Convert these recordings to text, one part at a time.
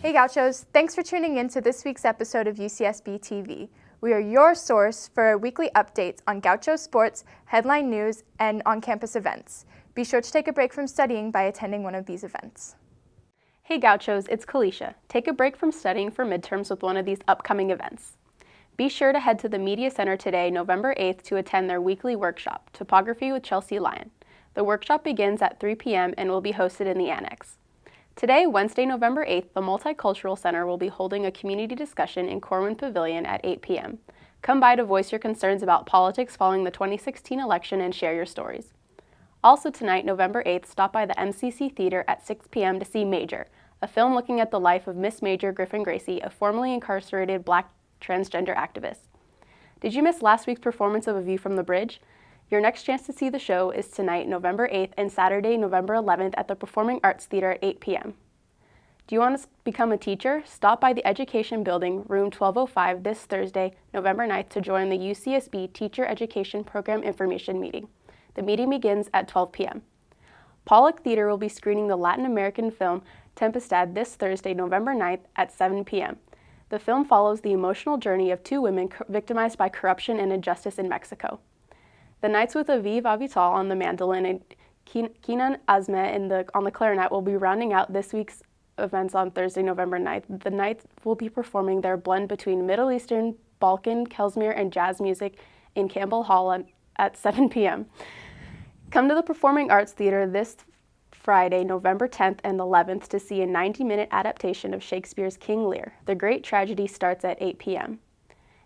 Hey Gauchos, thanks for tuning in to this week's episode of UCSB TV. We are your source for weekly updates on Gaucho Sports, headline news, and on-campus events. Be sure to take a break from studying by attending one of these events. Hey Gauchos, it's Kalisha. Take a break from studying for midterms with one of these upcoming events. Be sure to head to the Media Center today, November 8th, to attend their weekly workshop, Topography with Chelsea Lyon. The workshop begins at 3 p.m. and will be hosted in the annex. Today, Wednesday, November 8th, the Multicultural Center will be holding a community discussion in Corwin Pavilion at 8 p.m. Come by to voice your concerns about politics following the 2016 election and share your stories. Also tonight, November 8th, stop by the MCC Theater at 6 p.m. to see Major, a film looking at the life of Miss Major Griffin Gracie, a formerly incarcerated Black transgender activist. Did you miss last week's performance of A View from the Bridge? Your next chance to see the show is tonight, November 8th, and Saturday, November 11th at the Performing Arts Theater at 8 p.m. Do you want to become a teacher? Stop by the Education Building, room 1205, this Thursday, November 9th, to join the UCSB Teacher Education Program Information Meeting. The meeting begins at 12 p.m. Pollock Theater will be screening the Latin American film Tempestad this Thursday, November 9th at 7 p.m. The film follows the emotional journey of two women victimized by corruption and injustice in Mexico. The Knights with Aviv Avital on the mandolin and Keenan Azmeh on the clarinet will be rounding out this week's events on Thursday, November 9th. The Knights will be performing their blend between Middle Eastern, Balkan, Kelsmere, and jazz music in Campbell Hall at 7 p.m. Come to the Performing Arts Theater this Friday, November 10th and 11th to see a 90-minute adaptation of Shakespeare's King Lear. The Great Tragedy starts at 8 p.m.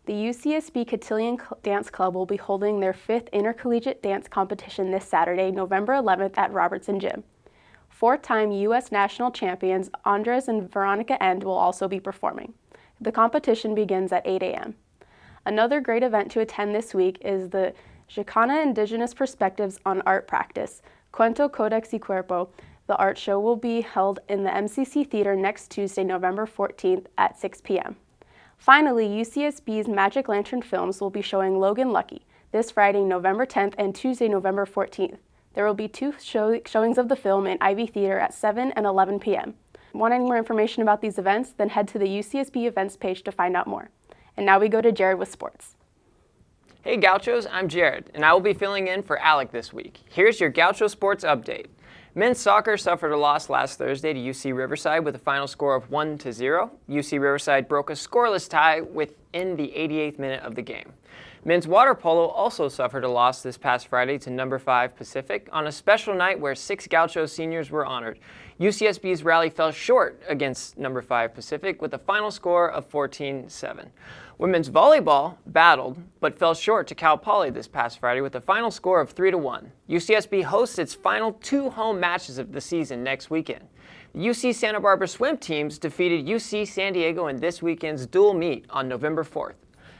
The UCSB Cotillion Dance Club will be holding their 5th intercollegiate dance competition this Saturday, November 11th at Robertson Gym. Four-time U.S. national champions Andres and Veronica End will also be performing. The competition begins at 8 a.m. Another great event to attend this week is the Chicana Indigenous Perspectives on Art Practice, Cuento Codex y Cuerpo. The art show will be held in the MCC Theater next Tuesday, November 14th at 6 p.m. Finally, UCSB's Magic Lantern Films will be showing Logan Lucky this Friday, November 10th and Tuesday, November 14th. There will be two showings of the film in Ivy Theater at 7 and 11 p.m. Want any more information about these events? Then head to the UCSB events page to find out more. And now we go to Jared with sports. Hey Gauchos, I'm Jared, and I will be filling in for Alec this week. Here's your Gaucho Sports update. Men's soccer suffered a loss last Thursday to UC Riverside with a final score of 1-0. UC Riverside broke a scoreless tie within the 88th minute of the game. Men's water polo also suffered a loss this past Friday to number 5 Pacific on a special night where 6 Gaucho seniors were honored. UCSB's rally fell short against number 5 Pacific with a final score of 14-7. Women's volleyball battled but fell short to Cal Poly this past Friday with a final score of 3-1. UCSB hosts its final 2 home matches of the season next weekend. The UC Santa Barbara swim teams defeated UC San Diego in this weekend's dual meet on November 4th.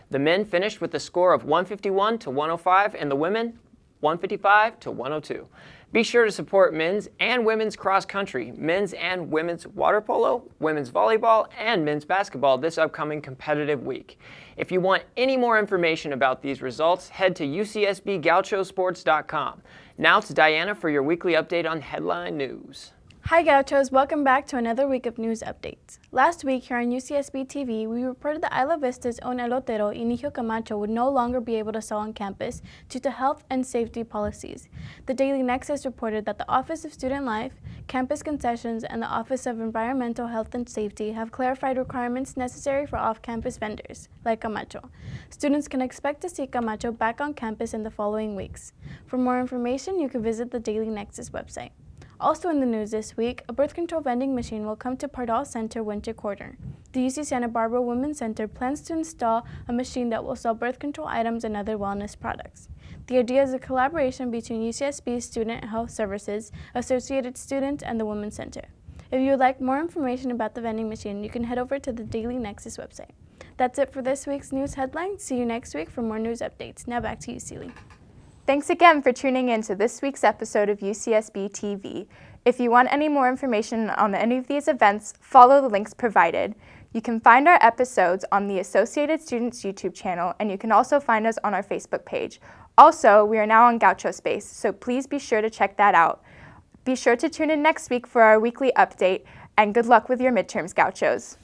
The men finished with a score of 151-105 and the women 155-102. Be sure to support men's and women's cross country, men's and women's water polo, women's volleyball, and men's basketball this upcoming competitive week. If you want any more information about these results, head to ucsbgauchosports.com. Now to Diana for your weekly update on headline news. Hi Gauchos, welcome back to another week of news updates. Last week here on UCSB TV, we reported that Isla Vista's own elotero, Inigo Camacho, would no longer be able to sell on campus due to health and safety policies. The Daily Nexus reported that the Office of Student Life, Campus Concessions, and the Office of Environmental Health and Safety have clarified requirements necessary for off-campus vendors, like Camacho. Students can expect to see Camacho back on campus in the following weeks. For more information, you can visit the Daily Nexus website. Also in the news this week, a birth control vending machine will come to Pardal Center Winter Quarter. The UC Santa Barbara Women's Center plans to install a machine that will sell birth control items and other wellness products. The idea is a collaboration between UCSB Student Health Services, Associated Students, and the Women's Center. If you would like more information about the vending machine, you can head over to the Daily Nexus website. That's it for this week's news headlines. See you next week for more news updates. Now back to you, Celie. Thanks again for tuning in to this week's episode of UCSB TV. If you want any more information on any of these events, follow the links provided. You can find our episodes on the Associated Students YouTube channel, and you can also find us on our Facebook page. Also, we are now on Gaucho Space, so please be sure to check that out. Be sure to tune in next week for our weekly update, and good luck with your midterms, Gauchos.